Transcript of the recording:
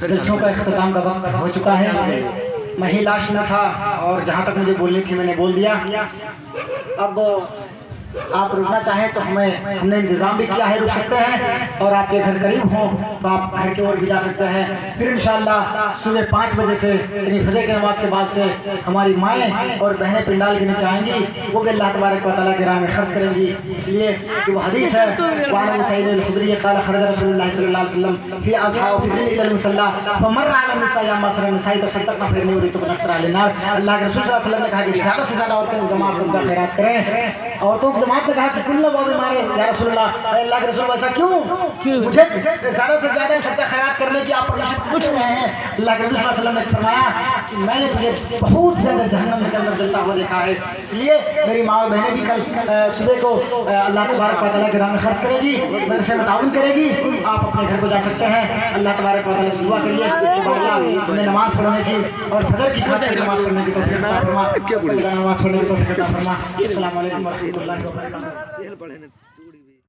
जलसों का इख्तिताम का वक्त हो चुका है। मैं ही लास्ट में था और जहाँ तक मुझे बोलनी थी मैंने बोल दिया। अब आप रुकना चाहें तो हमने इंतज़ाम भी किया है, रुक सकते हैं, और आपके घर करीब हों तो आप घर की ओर भी जा सकते हैं। फिर इंशाअल्लाह सुबह 5 बजे से यानी फजर की नमाज के बाद से हमारी माएँ और बहनें पंडाल के नीचे आएंगी, वो भी अल्लाह तबारक व तआला की राह में खर्च करेंगी, इसलिए कि वो हदीस है वान सईद अल-खुदरी क़ाल खरज रसूलुल्लाह सल्लल्लाहु अलैहि वसल्लम फी असहाब फी इलल मुसल्ला फमर अला निसा या मसर निसा तसद्दक़ना फिरनी उरी तो नफ्स अल नार। अल्लाह के रसूल सल्लल्लाहु अलैहि वसल्लम ने कहा कि ज़्यादा से ज़्यादा औरतें जमात से खैरात करें। औरतों की जमात ने कहा कि कुल्लू वो बीमार है या रसूलल्लाह, अल्लाह के रसूल ऐसा क्यों, मुझे ज़्यादा से ज़्यादा सदका खैरात करने की आप परमिशन पूछ रहे हैं। अल्लाह के रसूल सल्लल्लाहु अलैहि वसल्लम ने फरमाया कि मैंने तुझे बहुत ज़्यादा जहन्नम के अंदर जलता हुआ देखा है, इसलिए मेरी माँ और बहनें भी कल सुबह को अल्लाह तबारक व तआला के राह में खर्च करेगी, मेरे से ताउन करेगी, आप अपने घर को जा सकते हैं। अल्लाह तबारक व तआला से दुआ करिए हमें नमाज़ पढ़ने की और फजर की नमाज़ पढ़ने की तौफीक अता फरमा, नमाज़ पढ़ने की तौफीक अता फरमा। अस्सलाम वालेकुम व रहमतुल्लाहि व बरकातहू।